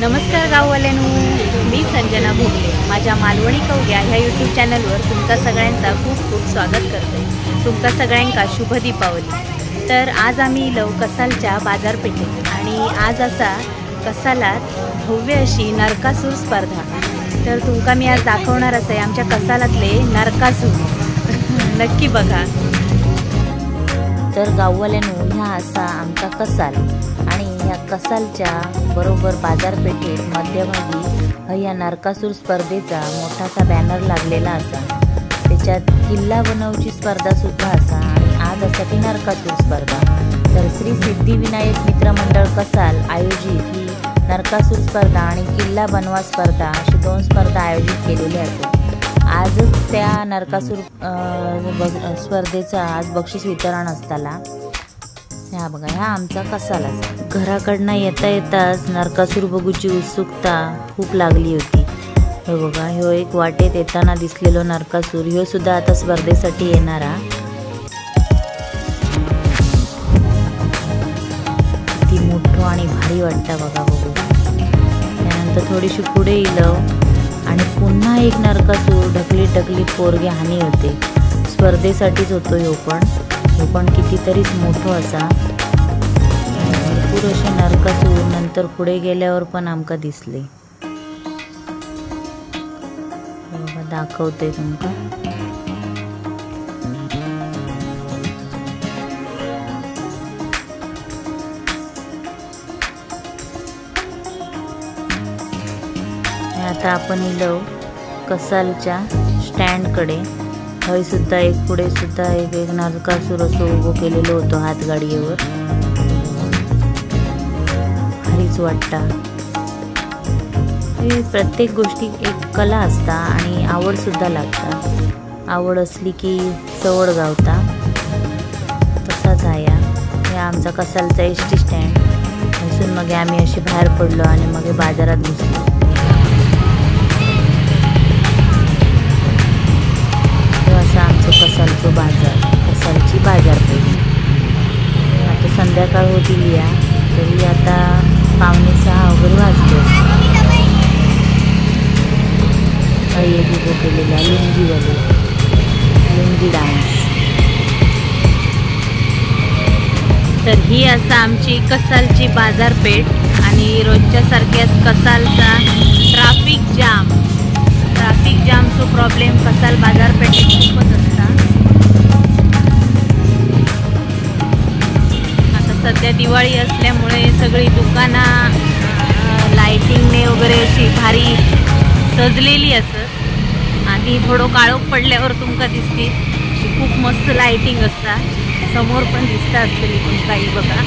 नमस्कार गाववाल्यांनो, मी संजना भोगले. माझ्या मालवणी कवड्या ह्या यूट्यूब चॅनलवर तुमचा सगळ्यांचा खूप खूप स्वागत करते. तुमका सगळ्यांका शुभ दीपावली. तर आज आम्ही इलो कसालच्या बाजारपेठेत आणि आज असा कसालात भव्य अशी नरकासूर स्पर्धा. तर तुमका मी आज दाखवणार आहे आमच्या कसालातले नरकासूर. नक्की बघा. तर गाववाल्यांनो, ह्या असा आमचा कसाल आणि ह्या कसालच्या बरोबर बाजारपेठेत मध्यभागी ह्या नरकासूर स्पर्धेचा मोठासा बॅनर लागलेला असा. त्याच्यात किल्ला बनवची स्पर्धा सुद्धा असा आणि आज असा ती नरकासूर स्पर्धा. तर श्री सिद्धिविनायक मित्र मंडळ कसाल आयोजित ही नरकासूर स्पर्धा आणि किल्ला बनवा स्पर्धा अशी दोन स्पर्धा आयोजित केलेल्या असतात. आजच त्या नरकासूर स्पर्धेचा आज बक्षीस वितरण असताना. ह्या बघा, ह्या आमचा कसाला. घराकडनं येता येताच नरकासूर बघूची उत्सुकता खूप लागली होती. हे बघा, ह्यो एक वाटेत येताना दिसलेलो नरकासूर, ह्यो सुद्धा आता स्पर्धेसाठी येणारा. किती मोठं आणि भारी वाटतं बघा बघू. त्यानंतर थोडीशी पुढे इलो आणि पुन्हा एक नरकासूर ढकलीत पोरगे हानी होते. स्पर्धेसाठीच होतो ह्यो पण कितीतरीच मोठो असा. भरपूर असे नरकासूर नंतर पुढे गेल्यावर पण आमका दिसले. दाखवते तुमका. आता आपण इलो कसालच्या स्टँडकडे. हय सुद्धा एक पुढे सुद्धा एक नरकासूर असं उभं केलेलं होतं हातगाडीवर. भारीच वाटता. प्रत्येक गोष्टी एक कला असता आणि आवड सुद्धा लागता. आवड असली की सवड गावता. तसाच आहे या आमचा कसालचा एसटी स्टँड. असून मग आम्ही अशी बाहेर पडलो आणि मग बाजारात घुसलो. आमचं कसालचं बाजार, कसालची बाजारपेठ. आता संध्याकाळ होती या, तरी आता 5:45 वगैरे वाजले. उभं केलेला लुंगी डान्स. तर ही असं आमची कसालची बाजारपेठ आणि रोजच्या सारख्याच कसालचा ट्रॅफिक जामचो प्रॉब्लेम कसाल बाजारपेठेत खूपच असता. आता सध्या दिवाळी असल्यामुळे सगळी दुकानं लाइटिंगने वगैरे अशी भारी सजलेली असत. आधी थोडं काळोख पडल्यावर तुमका दिसते खूप मस्त लाइटिंग असता. समोर पण दिसता असतली तुमकाही बघा.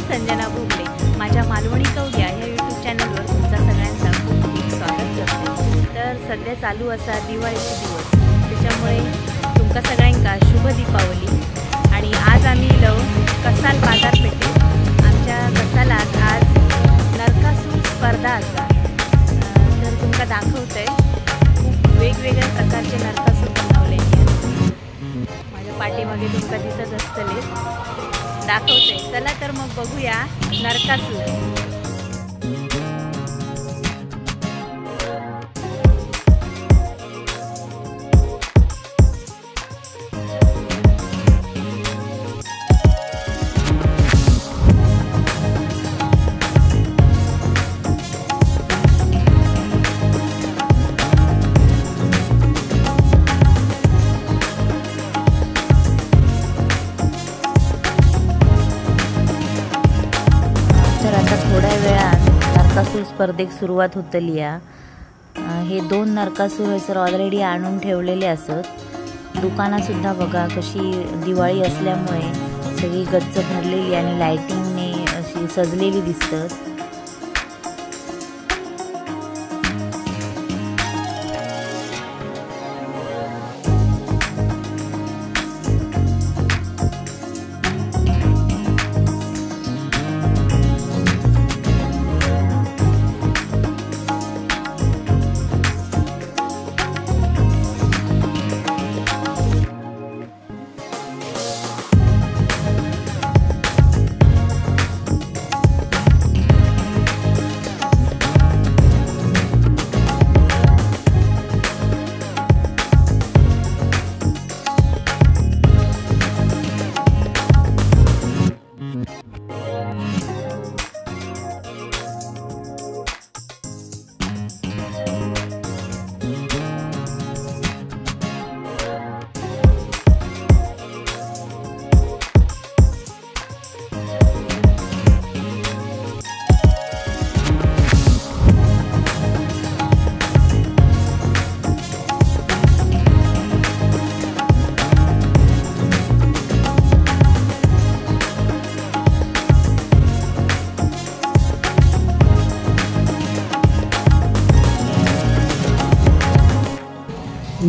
संजना भोगले. माझ्या मालवणी कवड्या ह्या यूट्यूब चॅनलवर तुमचा सगळ्यांचा खूप खूप स्वागत करते. तर सध्या चालू असा दिवाळीचे दिवस, त्याच्यामुळे तुमका सगळ्यांका शुभ दीपावली. आणि आज आम्ही इलो कसाल बाजारपेठेत. आमच्या कसालात आज नरकासूर स्पर्धा असा. तर तुमका दाखवतंय खूप वेगवेगळ्या प्रकारचे नरकासूर बनवले. माझ्या पाठीमागे तुमका दिसत असतले दाखवते. चला तर मग बघूया नरकासूर. थोड्या वेळात नरकासूर स्पर्धेक सुरुवात होतली. हे 2 नरकासूर हयसर ऑलरेडी आणून ठेवलेले असत. दुकानासुद्धा बघा कशी दिवाळी असल्यामुळे सगळी गच्च भरलेली आणि लाइटिंगने अशी सजलेली दिसतात.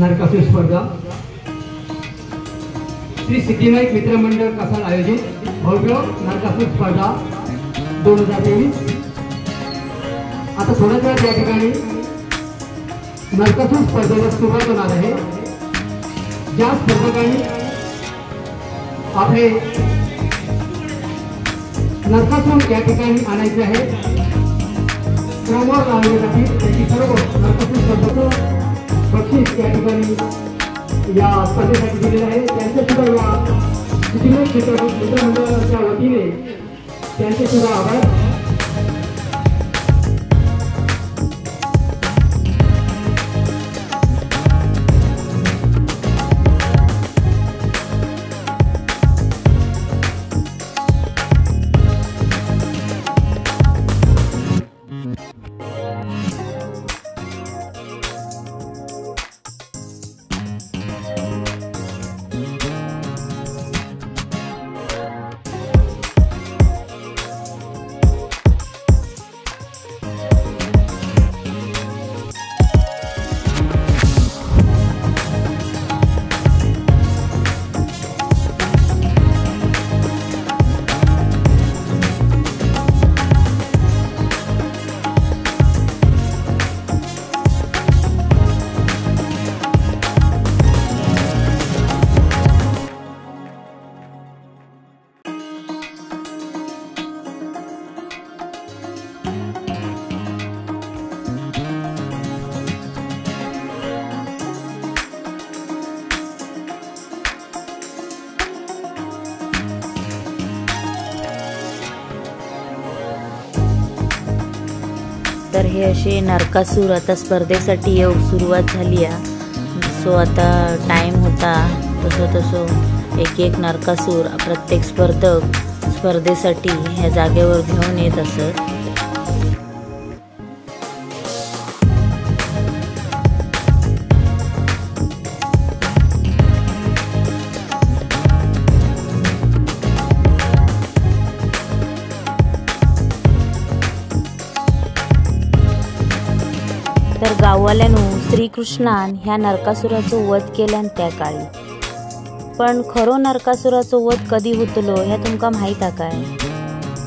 नरकासूर स्पर्धा श्री सिद्धिविनायक मित्रमंडळ कसाल आयोजित भव्य नरकासूर स्पर्धा 2023। आता थोड्याच वेळात या ठिकाणी नरकासूर स्पर्धेला सुरुवात होणार आहे। ज्या स्पर्धकांनी आपले नरकासूर या ठिकाणी आणायचे आहे क्रमवार लावण्यासाठी त्यांची सर्व नरकासूर स्पर्धेचं बक्षीस या ठिकाणी या स्पर्धेसाठी दिलेलं आहे। त्यांचे सुद्धा या सिद्धिविनायक मित्रमंडळाच्या वतीने त्यांचे सुद्धा आभार। तर हे असे नरकासूर आता स्पर्धेसाठी सुरुवात झाली आहे। सो आता टाइम होता तसं एक एक नरकासूर प्रत्येक स्पर्धक स्पर्धेसाठी ह्या जागेवर घेऊन येत असत। तर गाववाल्यानो श्रीकृष्णान ह्या नरकासुराचो वध केल्यान त्या काळी, पण खरो नरकासुराचो वध कधी होतलो ह्या तुमका माहित आहे काय?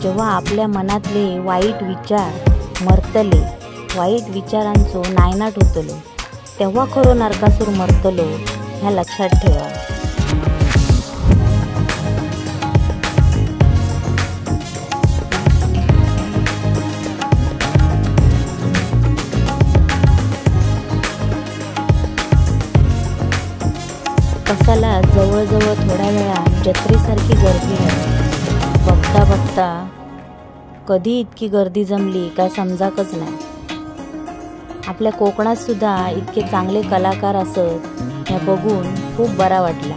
जेव्हा आपल्या मनातले वाईट विचार मरतले, वाईट विचारांचो नायनाट होतलो, तेव्हा खरो नरकासूर मरतलो ह्या लक्षात ठेवा। कसाला जवळजवळ थोड्या वेळात जत्रेसारखी गर्दी आहे। बघता बघता कधी इतकी गर्दी जमली काय समजाकच नाही। आपल्या कोकणात सुद्धा इतके चांगले कलाकार असत हे बघून खूप बरा वाटला।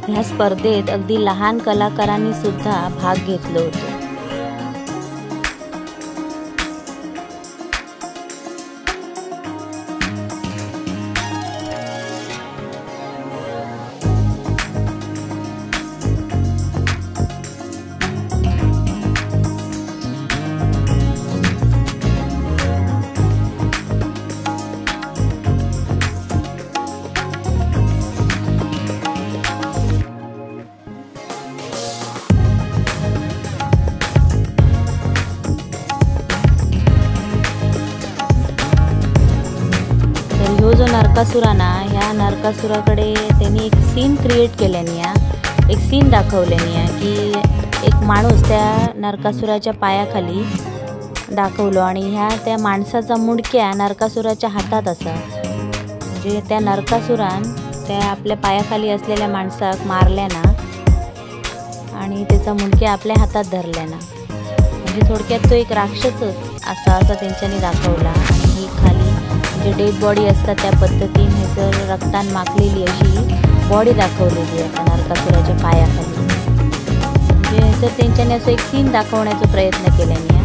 ह्या स्पर्धेत अगदी लहान कलाकारांनी सुद्धा भाग घेतला होता। नरकासुराना ह्या नरकासुराकडे त्यांनी एक सीन क्रिएट केल्याने एक सीन दाखवल्याने की एक माणूस त्या नरकासुराच्या पायाखाली दाखवलो आणि ह्या त्या माणसाचा मुंडक्या नरकासुराच्या हातात असा, म्हणजे त्या नरकासुरान त्या आपल्या पायाखाली असलेल्या माणसाक मारल्याना आणि त्याचा मुंडक्या आपल्या हातात धरल्याना, म्हणजे थोडक्यात तो एक राक्षसच असा त्यांच्यानी दाखवला। आणि ही खाली म्हणजे डेड बॉडी असतात त्या पद्धतीने हे जर रक्तान माखलेली अशी बॉडी दाखवलेली आहे त्या नरकासुराच्या पायाखाली, म्हणजे जर त्यांच्यानी असं एक सीन दाखवण्याचा प्रयत्न केल्याने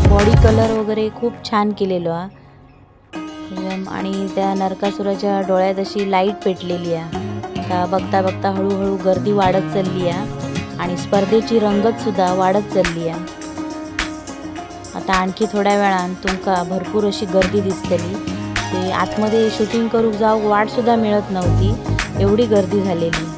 बॉडी कलर वगैरे खूप छान केलेलो आणि त्या नरकासुराच्या डोळ्यात अशी लाईट पेटलेली आहे। त्या बघता बघता हळूहळू गर्दी वाढत चालली आहे आणि स्पर्धेची रंगत सुद्धा वाढत चालली आहे। आता आणखी थोड्या वेळान तुमका भरपूर अशी गर्दी दिसतली, ते आतमध्ये शूटिंग करूक जाऊ वाट सुद्धा मिळत नव्हती, एवढी गर्दी झालेली।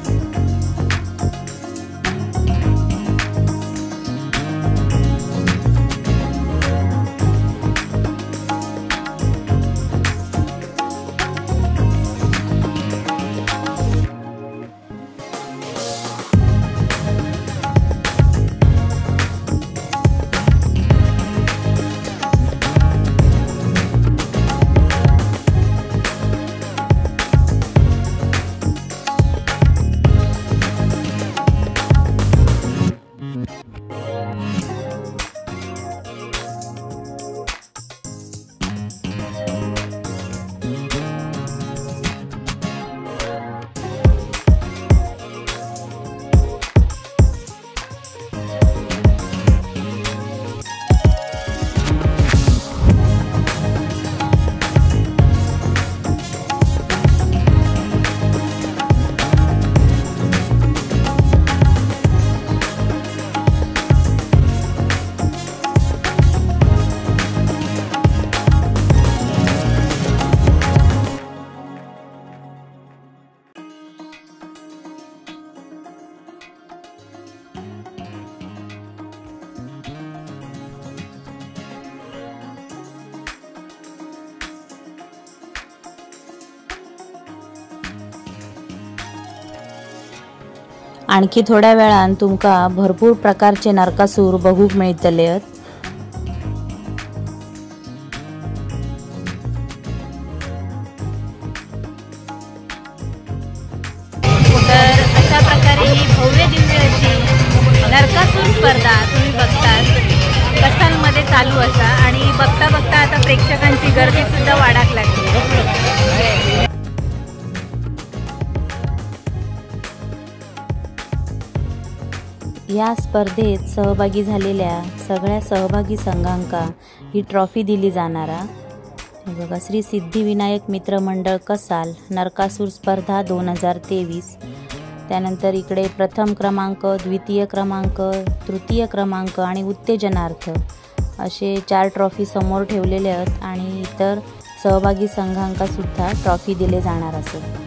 आणखी थोड्या वेळान तुमका भरपूर प्रकारचे नरकासूर बघूक मिळतले। तर अशा प्रकारे ही भव्य दिव्य अशी नरकासूर स्पर्धा तुम्ही बघता कसालमध्ये चालू असा आणि बघता बघता आता प्रेक्षकांची गर्दी सुद्धा वाढाक लागली। या स्पर्धेत सहभागी झालेल्या सगळ्या सहभागी संघांका ही ट्रॉफी दिली जाणार। हे बघा, श्री सिद्धिविनायक मित्र मंडळ कसाल नरकासूर स्पर्धा 2023। त्यानंतर इकडे प्रथम क्रमांक, द्वितीय क्रमांक, तृतीय क्रमांक आणि उत्तेजनार्थ असे 4 ट्रॉफी समोर ठेवलेले आहेत आणि इतर सहभागी संघांका सुद्धा ट्रॉफी दिले जाणार असेल।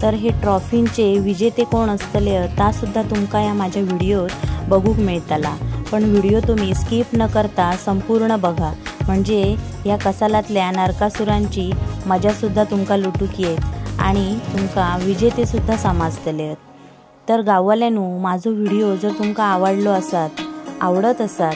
तर हे ट्रॉफींचे विजेते कोण असतले ता सुद्धा तुमका या माझ्या व्हिडिओत बघूक मिळतला, पण व्हिडिओ तुम्ही स्किप न करता संपूर्ण बघा, म्हणजे या कसालातल्या नरकासुरांची मजा सुद्धा तुमका लुटूक येईल आणि तुमका विजेते सुद्धा समजतले। तर गाववाल्यांनो, माझो व्हिडिओ जर तुमका आवडत असत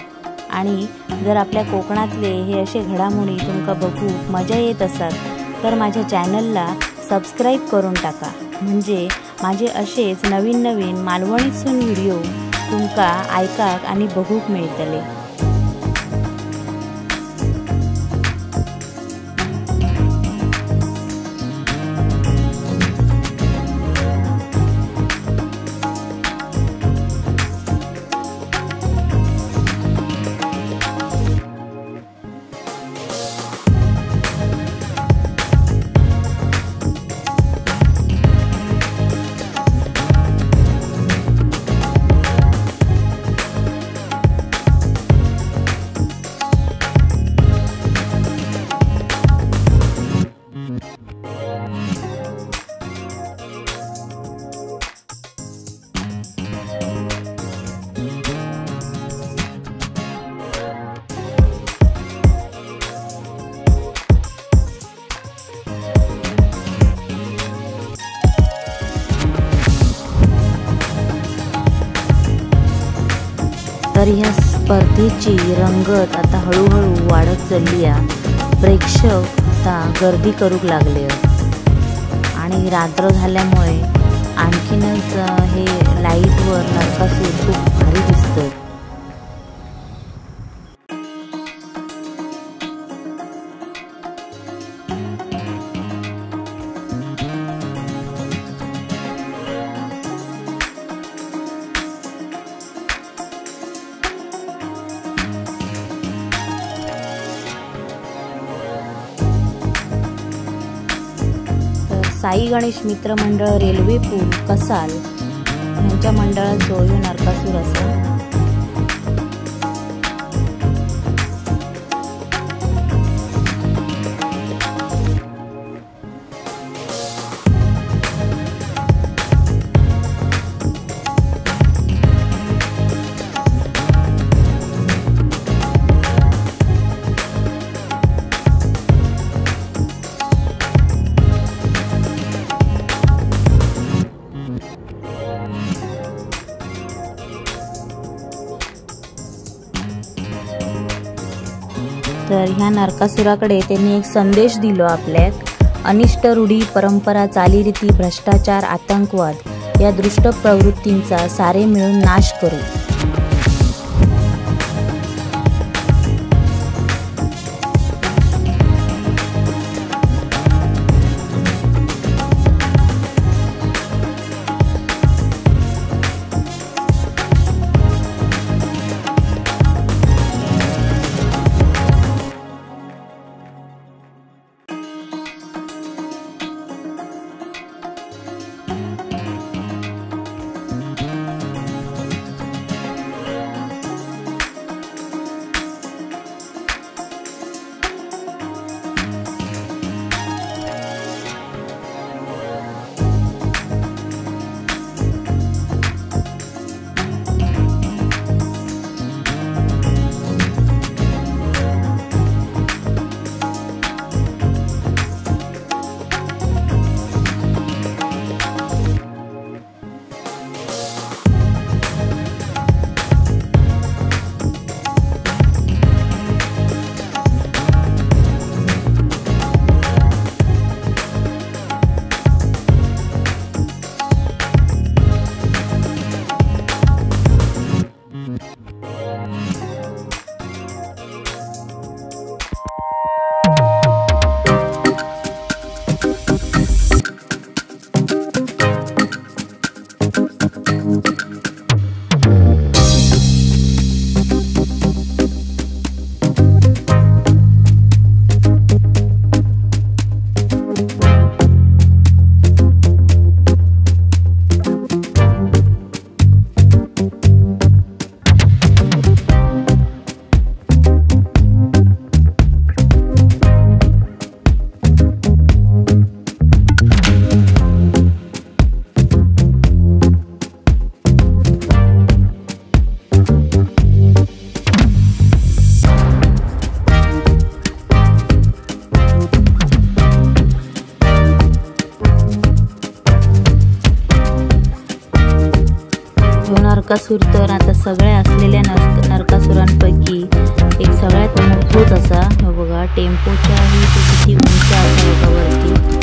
आणि जर आपल्या कोकणातले हे असे घडामोडी तुमका बघूक मजा येत असत तर माझ्या चॅनलला सबस्क्राईब करून टाका, म्हणजे माझे असेच नवीन नवीन मालवणीसून व्हिडिओ तुमका ऐकाक आणि बघूक मिळतले। तर ह्या स्पर्धेची रंगत आता हळूहळू वाढत चालली आहे। प्रेक्षक आता गर्दी करूक लागले आणि रात्र झाल्यामुळे आणखीनच हे लाईटवर नरकासूर खूप भारी दिसतं। साई गणेश मित्र मंडळ रेल्वे पूल कसाल यांच्या मंडळाचो ह्यो नरकासूर असा। तर ह्या नरकासुराकडे त्यांनी एक संदेश दिलो आपल्याक, अनिष्ट रूढी परंपरा चालीरीती भ्रष्टाचार आतंकवाद या दुष्ट प्रवृत्तींचा सारे मिळून नाश करू। नरकासूर तर आता सगळ्या असलेल्या नरकासुरांपैकी एक सगळ्यात मोठोच असा। हे बघा टेम्पोच्या ही किती उंच असा वरती।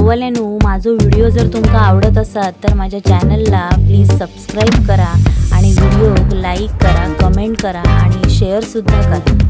कवल्यानू माझो व्हिडिओ जर तुमका आवडत असात तर माझ्या चॅनलला प्लीज सबस्क्राईब करा आणि व्हिडिओ लाईक करा, कमेंट करा आणि शेअर सुद्धा करा।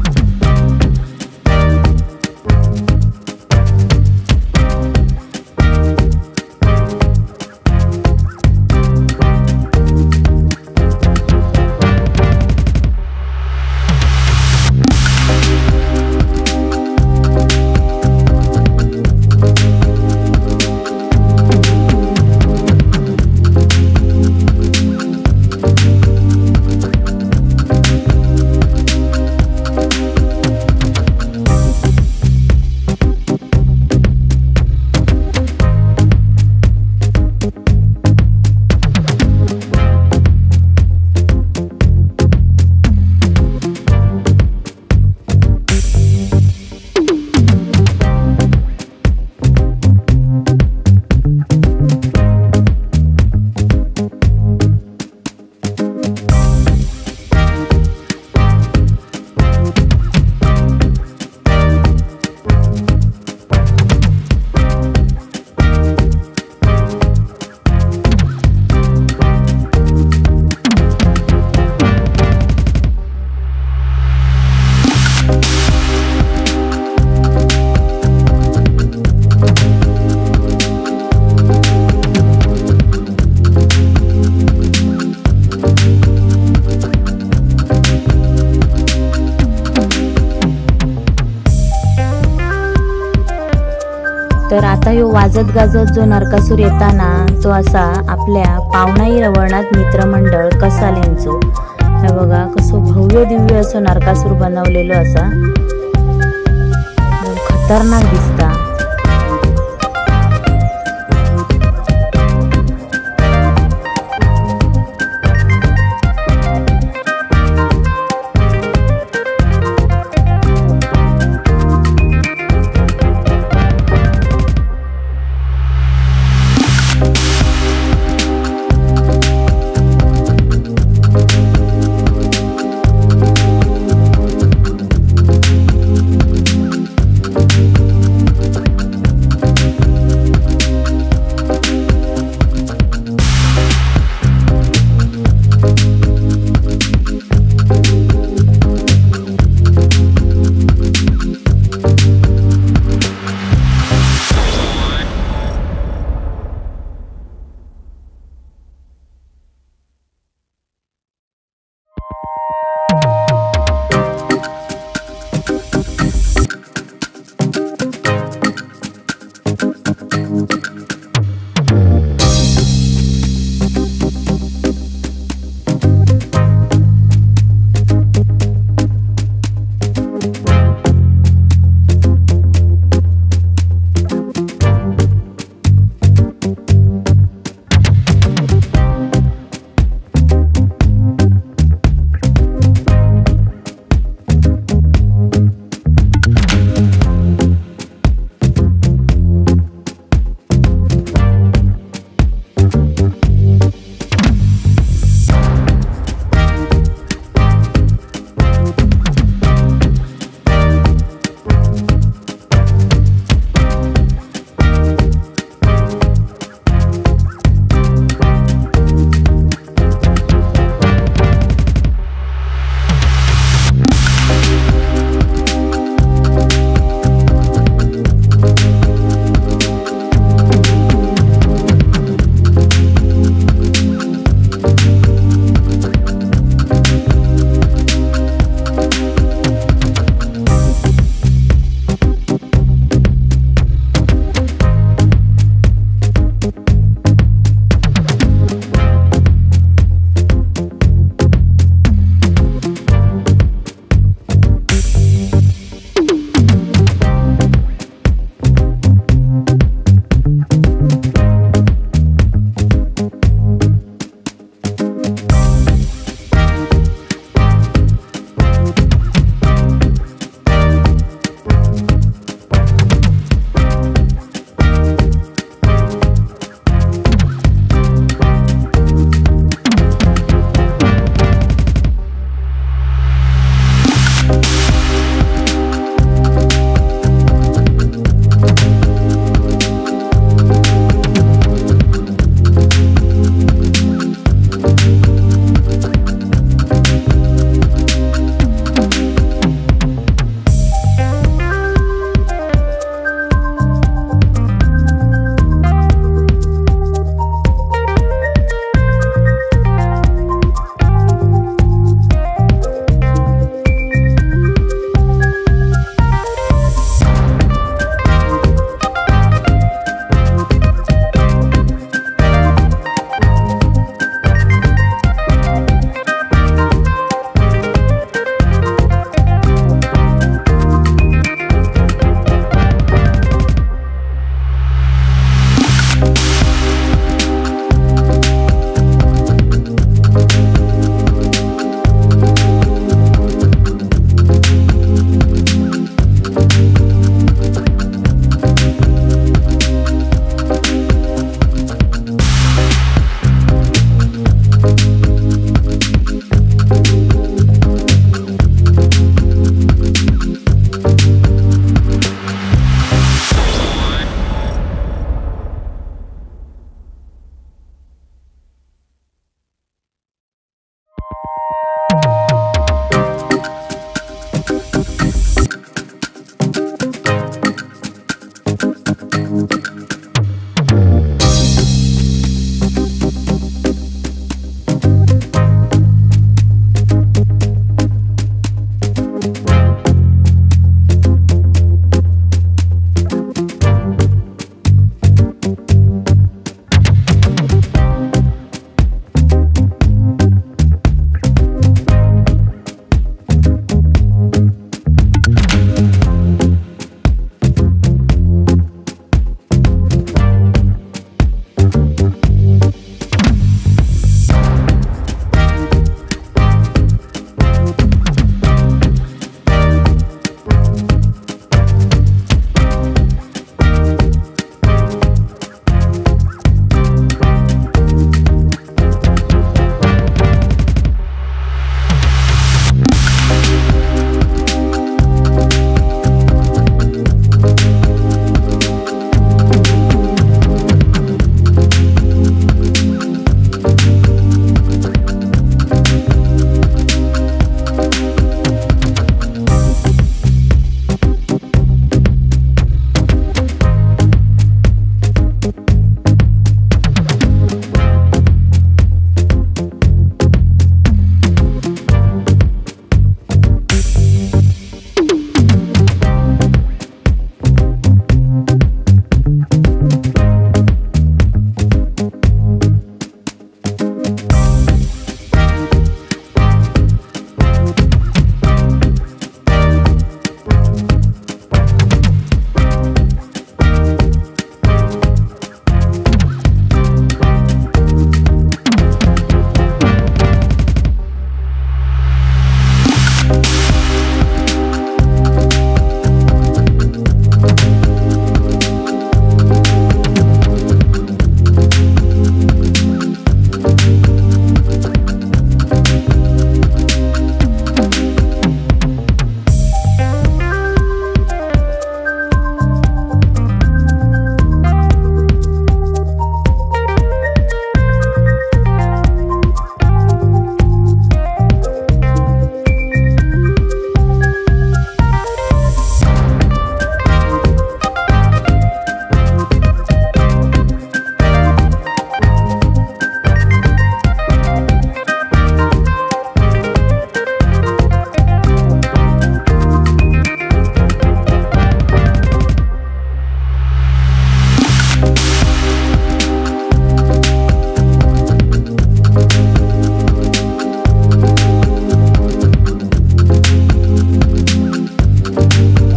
तर आता ह्यो वाजत गाजत जो नरकासूर येताना तो असा आपल्या पावणाई रवणात मित्रमंडळ कसाल यांचो हे बघा कसो भव्य दिव्य असो नरकासूर बनवलेलो असा, खतरनाक दिसता।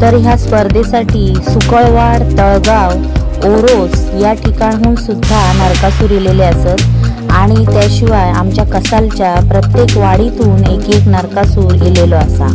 तर ह्या स्पर्धेसाठी सुकळवाड, तळगाव, ओरोस या ठिकाणहून सुद्धा नरकासूर इलेले असत आणि त्याशिवाय आमच्या कसालच्या प्रत्येक वाडीतून एक एक नरकासूर इलेलो असा।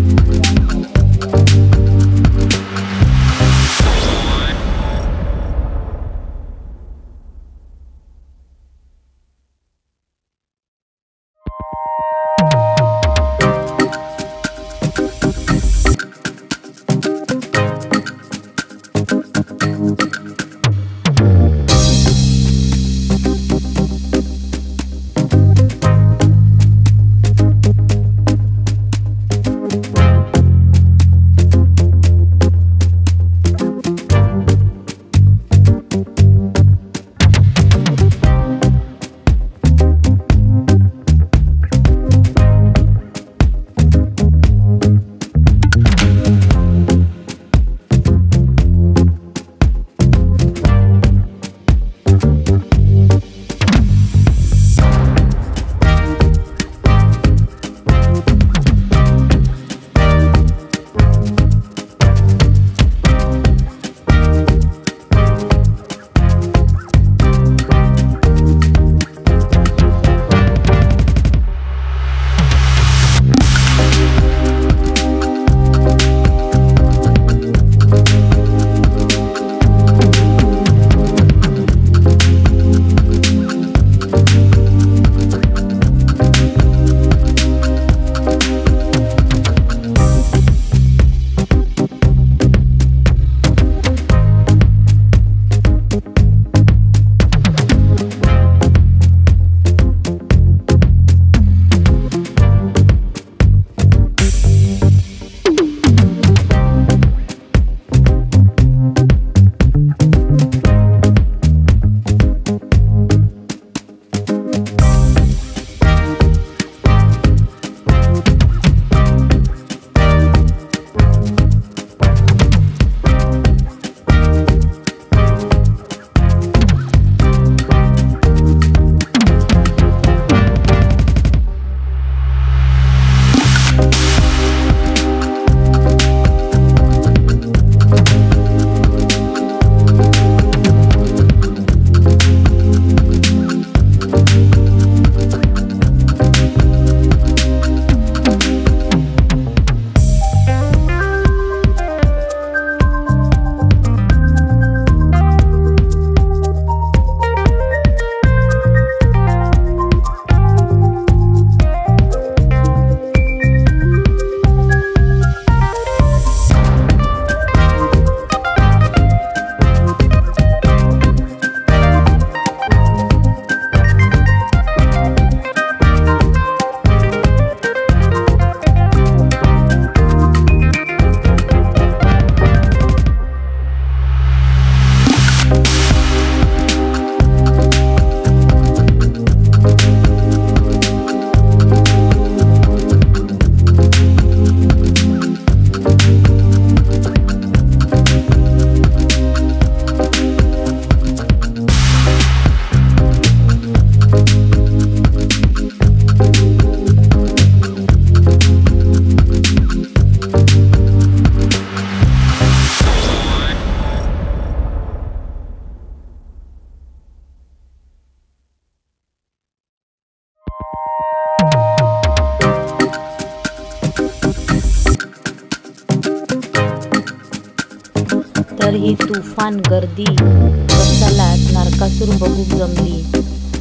तर ही तुफान गर्दी कसालात नरकासूर बघूक जमली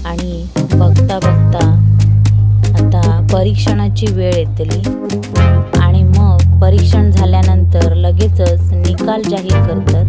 आणि बघता बघता आता परीक्षणाची वेळ येतली आणि मग परीक्षण झाल्यानंतर लगेचच निकाल जाहीर करतात।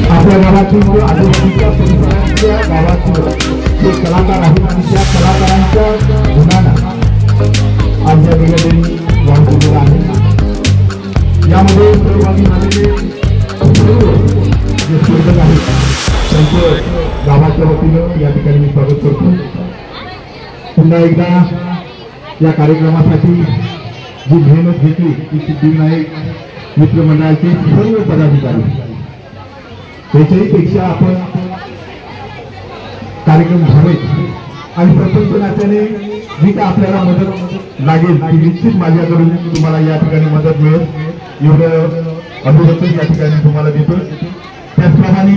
आपल्या गावातील आजूबाजूच्या परिसराच्या गावातील जे कलाकार आहेत आणि त्या कलाकारांच्या गुणांना आज या ठिकाणी वाढ दिलेला आहे. यामध्ये सहभागी झालेले सर्व जे स्पर्धक आहेत त्यांचं गावाच्या वतीनं या ठिकाणी मी स्वागत करतो. पुन्हा एकदा या कार्यक्रमासाठी जी मेहनत घेतली ती सिद्धिविनायक मित्रमंडळाचे सर्व पदाधिकारी त्याच्याही पेक्षा आपण कार्यक्रम घ्यावेत आणि सरपंच नात्याने जी काय आपल्याला मदत लागेल ती निश्चित माझ्याकडून तुम्हाला या ठिकाणी मदत मिळेल एवढं अभिवचन या ठिकाणी तुम्हाला देतो. त्याचप्रमाणे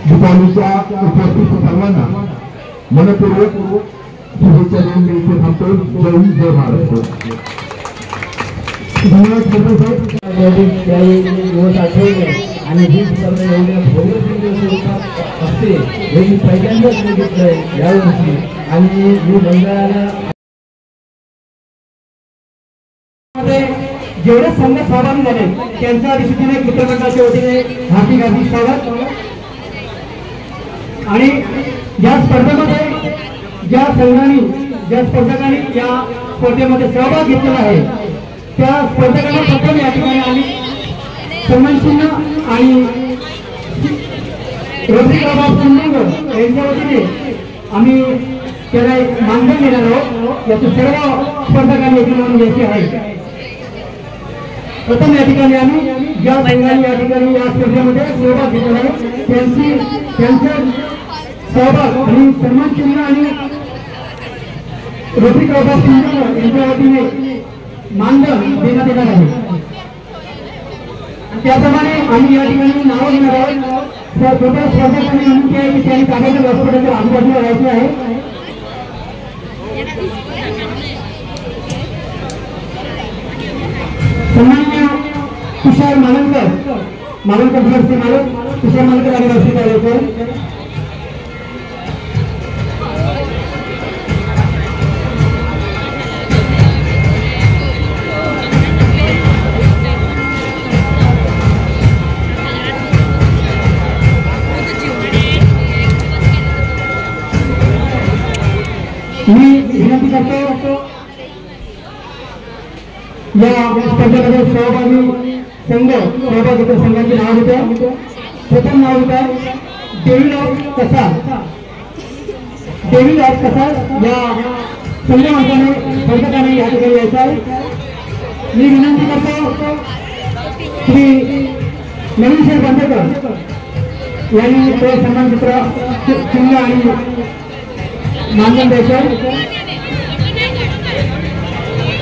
दीपावलीच्या उपस्थित सर्वांना मनपूर्वक शुभेच्छा देऊन मी इथे थांबतो. जय महाराष्ट्र. दिवस आठवले आणि ही स्पर्धा एवढ्या भव्य स्वरूपात असते हे मी पहिल्यांदाच बघितलंय यावर्षी. आणि मी मंडळाला जेवढे संघ सहभागी झाले त्यांच्या दृष्टीने चित्रपटाच्या वतीने हार्दिक हार्दिक स्वागत. आणि या स्पर्धेमध्ये ज्या संघांनी ज्या स्पर्धकांनी या स्पर्धेमध्ये सहभाग घेतलेला आहे त्या स्पर्धकांना प्रथम या ठिकाणी आम्ही सन्मान चिन्ह आणि रोटरी क्लब ऑफ सिंधुदुर्ग यांच्या वतीने आम्ही त्याला एक मानधन देणार आहोत. याचे सर्व स्पर्धकांनी एकूण घ्यायचे आहे. प्रथम या ठिकाणी आम्ही ज्या संघांनी या ठिकाणी या स्पर्धेमध्ये सहभाग घेतला आहे त्यांचा सहभाग आणि सन्मान चिन्ह आणि रोटरी क्लब ऑफ सिंधुदुर्ग यांच्या वतीने मानधन देण्यात येणार आहे. त्याप्रमाणे आम्ही या ठिकाणी नावं घेणार आहोत. छोट्या स्पर्धकांनी विनंती आहे की त्यांनी कागद व्यासपीठाच्या आजूबाजूला राहायचे आहे. सन्माननीय तुषार मालनकर मालक तुषार मालनकर आणि व्यासपीठ मी विनंती करतो या स्पर्धेमध्ये सहभागी संघ सहभागी संघाची नाव होतं. प्रथम नाव होतं देवीदास कसार या संघ माणसाने स्पर्धकाने या ठिकाणी यायचं आहे. मी विनंती करतो श्री नवीन शेठ बांदेकर यांनी ते सन्मानपत्र चिन्ह आणि मानधन द्यायचं.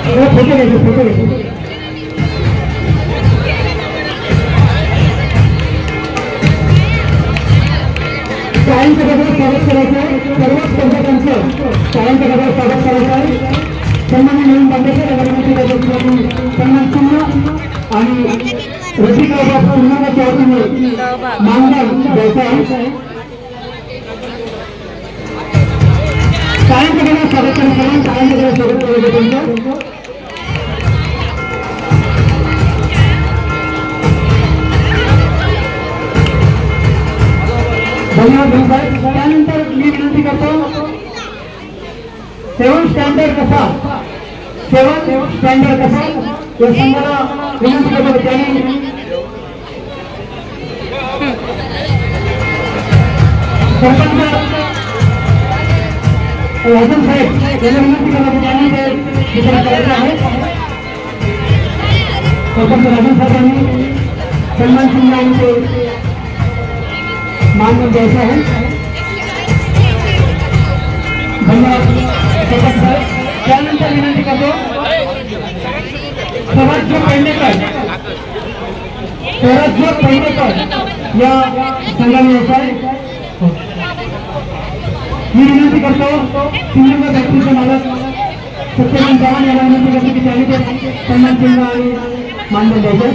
फोटो घ्यायचे शाळांच्या गटावर स्वागत करायचं. सर्व स्पर्धकांचं शाळांच्या गटावर स्वागत करायचं आहे. सन्मान्य नवीन बांदेकर सन्मान चिन्ह आणि रोटरी क्लब ऑफ सिंधुदुर्गच्या वतीने मानधन द्यायचं आहे. शाळांच्या गटावर स्वागत करायचं. शाळांच्या गटावर स्वागत करायचं त्यांचं. धन्यवाद. त्यानंतर मी विनंती करतो सेवन स्टँडर्ड कसा या संघाला विनंती करतो त्यांनी सरपंच राजन साहेब यांना विनंती करतो त्यांनी ते विचार करायचं आहे. सरपंच राजन साहेबांनी सन्मान चिन्ह आणि ते मानधन द्यायचं आहे. धन्यवाद. त्यानंतर विनंती करतो सवाजी पेंडेकर सरस्वत पैठेकर या संघाने व्यवसाय मी विनंती करतो सिंधुदुर्ग फॅक्टरीचे मालक सत्यवान चव्हाण याला विनंती करतो की त्यांनी ते सन्मान चिन्ह आणि मानधन द्यायचं.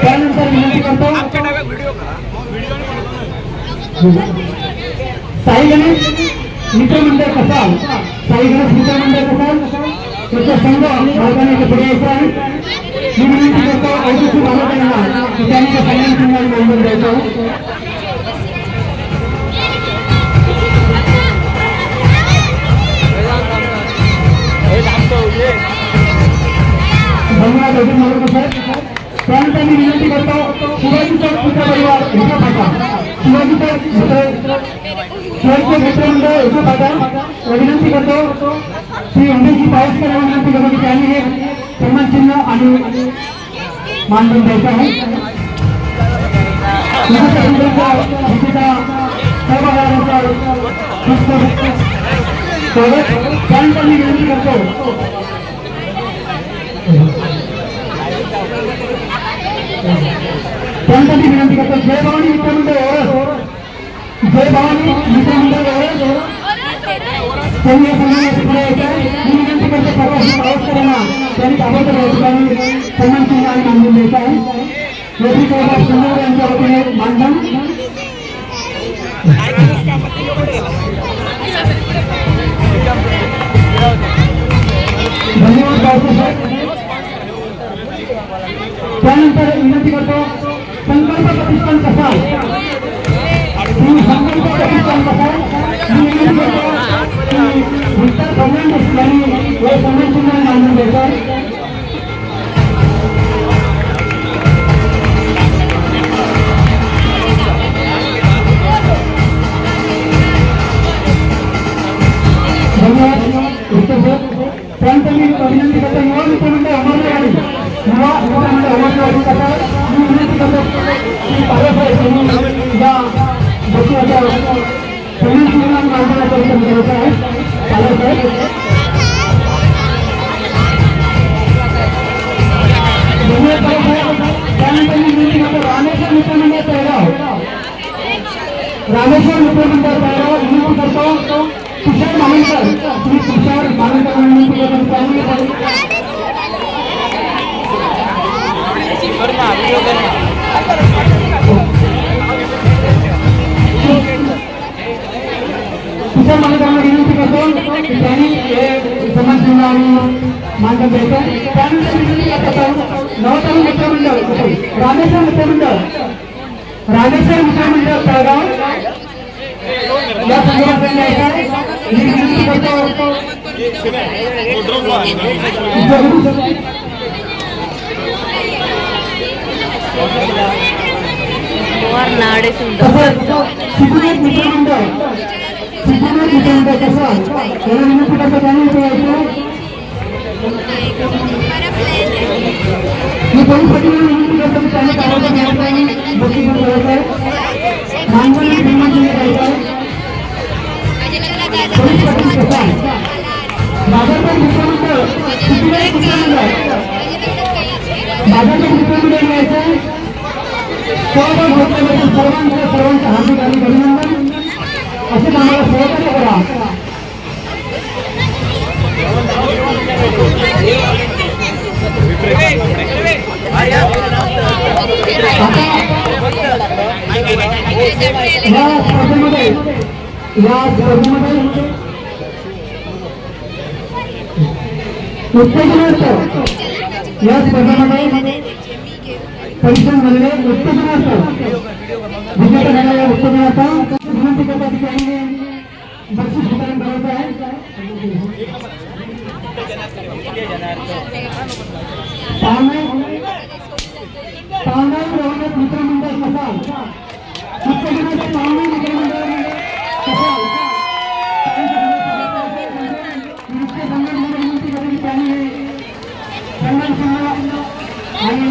त्यानंतर विनंती करतो साई गणेश मित्रमंडळ कसाल, साई गणेश मित्रमंडळ कसाल त्याचा संघ मालकाने पुढे यायचा आहे. मी विनंती करतो औद्योगिक मालकांना की त्यांनी त्या सन्मान चिन्ह मानधन द्यायचं. धन्यवाद औद्योगिक मालक साहेब. त्यानंतर मी विनंती करतो शिवाजी चौक मित्र परिवार एका फाटा, शिवाजी चौक मित्रमंडळ एका फाटा विनंती करतो श्री उमेशजी पायसकर यांना विनंती करतो की त्यांनी हे सन्मान चिन्ह आणि मानधन द्यायचं आहे. त्यानंतर मी विनंती करतो जय भवानी मित्रमंडळ ओरस, जय भवानी मित्रमंडळ ओरस त्यांनी या सन्मानाचे पुढे यायचं आहे. मी विनंती करतो प्रकाश पावसकरांना त्यांनी ताबडतोब या ठिकाणी सन्मान चिन्ह आणि मानधन द्यायचं आहे. योगी साहेब सुंदर यांच्या वतीने मानधन. धन्यवाद बाळासाहेब. त्यानंतर विनंती करतो संकल्प प्रतिष्ठान कसाल, संकल्प प्रतिष्ठान कसाल मी विनंती करतो की मिस्टर फर्नांडिस यांनी हे सन्मान चिन्ह मानधन द्यायचं आहे. त्यानंतर मी विनंती करतो युवा मित्रमंडळ अमरवाडी, युवा मित्रमंडळ अमरवाडी कसा मी विनंती करतो की बाळासाहेब या गोष्टीच्या सन्मान चिन्ह आणि मानधनाचा विचार करायचा आहे. बाळासाहेब त्यानंतर मी विनंती करतो रामेश्वर मित्रमंडळ तळगाव, रामेश्वर मित्रमंडळ तळगाव विनंती करतो तुषार मानकर, श्री तुषार मानकर विनंती करतो त्यांनी तुषार मानकरांना विनंती करतो की त्यांनी हे सन्मान चिन्ह आणि मानधन द्यायचं. त्यानंतर विनंती करतो नवतरुण मित्रमंडळ रामेश्वर मित्रमंडळ, रामेश्वर मित्रमंडळ तळगाव या संदर्भात द्यायचं आहे. मी विनंती करतो नाडे सिद्धनाथ मित्रमंडळ, सिद्धनाथ मित्रमंडळ कसं त्याला विनंती करतो त्यांनी मी पोलीस पाटील विनंती करतो की त्यांनी कामाचं बक्षीस करायचं आहे. मानधन सन्मान चिन्ह द्यायचं आहे. पोलीस पाटील कसा बाजारपेठ मित्रमंडळ, सिद्धनाथ मित्रमंडळ बाजारपेठ मित्रमंडळ द्यायचं आहे. सर्वांचं हार्दिक हार्दिक अभिनंदन. असे आम्हाला सहकार्य करा. या स्पर्धेमध्ये उत्तेजनार्थ या स्पर्धेमध्ये परिश्रम झालेले उत्तेजनार्थ विजेता झालेल्या उत्तेजनार्थ विनंती करतात की त्यांनी बक्षीस वितरण करायचं आहे. मित्रमंडळ कसाल उत्तेजनाचे पाहुणे मित्रमंडळ कसाल विनंती करतो की त्यांनी सन्मान चिन्ह आणि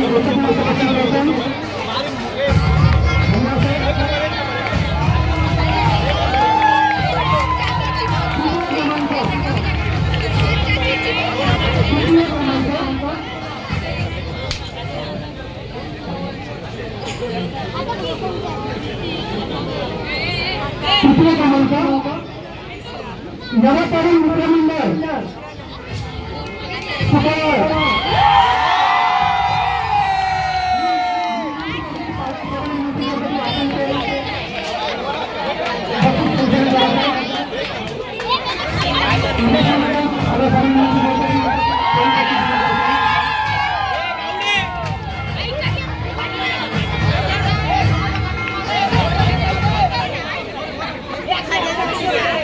नवतरुण मित्रमंडळ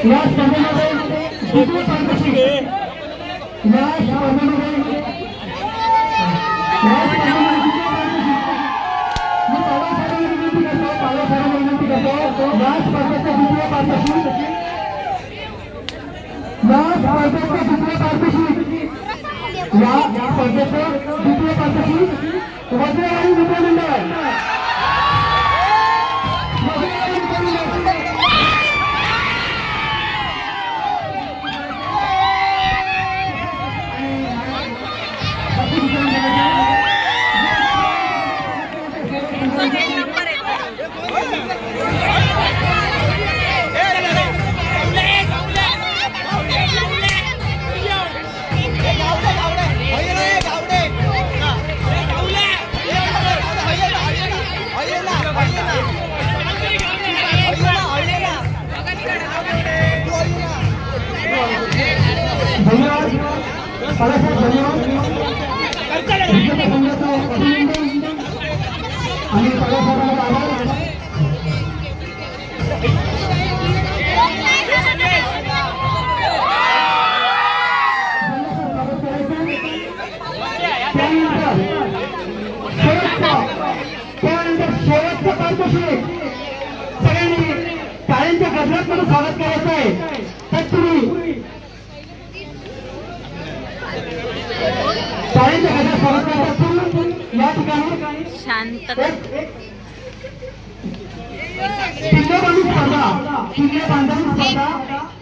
या स्पर्धेमध्ये द्वितीय पारितोषिक वज्रवाणी मित्रमंडळ शेवटचं पारितोषिक सगळ्यांनी टाळ्यांच्या गजरात म्हणून स्वागत करायचं आहे. तर तुम्ही टाळ्यांच्या गजरात स्वागत करतात. या ठिकाणी शांत किल्ले बांधणी स्पर्धा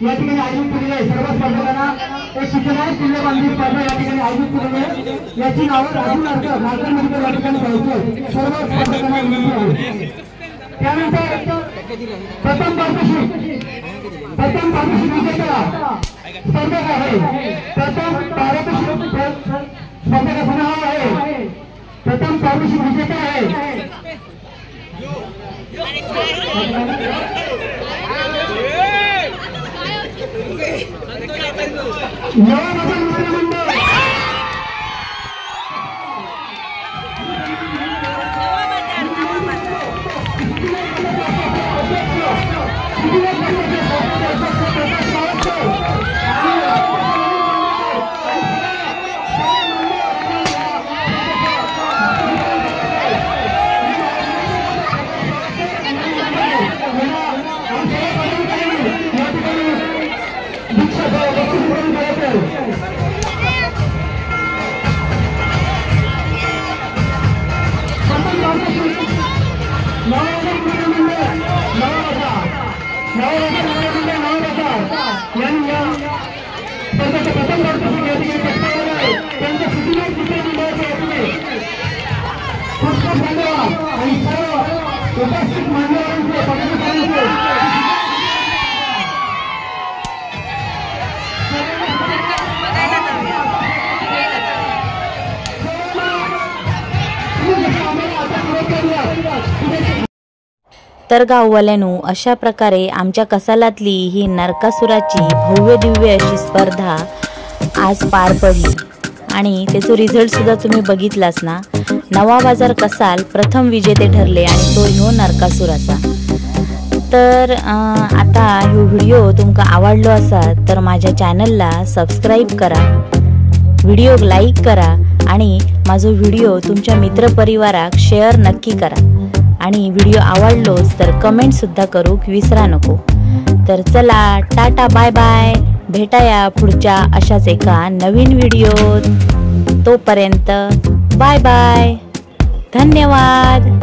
या ठिकाणी आयोजित केलेली आहे. सर्व स्पर्धकांना एक सूचना आहे, किल्ले बांधणी स्पर्धा या ठिकाणी आयोजित केलेली आहे. याची नावं राजू नारकर मेडिकल या ठिकाणी द्यायची. सर्व स्पर्धकांना विनंती आहे. त्यानंतर प्रथम पारितोषिक विजेता स्पर्धक आहे. प्रथम पारितोषिक स्पर्धकाचं नाव आहे. प्रथम पारितोषिक विजेता आहे नवा मित्रमंडळ तर गाववाल्यांनो, अशा प्रकारे आमच्या कसालातली ही नरकासुराची भव्य दिव्य अशी स्पर्धा आज पार पडली आणि त्याचा रिझल्ट सुद्धा तुम्ही बघितलाच ना. नवा बाजार कसाल प्रथम विजेते ठरले आणि तो ह्यो नरकासुराचा. तर आता ह्यो व्हिडिओ तुमका आवडलो असा तर माझ्या चॅनलला सबस्क्राईब करा, व्हिडिओ लाईक करा आणि माझा व्हिडिओ तुमच्या मित्रपरिवाराक शेअर नक्की करा. आणि व्हिडिओ आवडलोच तर कमेंट सुद्धा करूक विसरा नको. तर चला, टाटा बाय बाय. भेटाया पुढच्या अशाच एका नवीन व्हिडिओत. तोपर्यंत बाय बाय. धन्यवाद.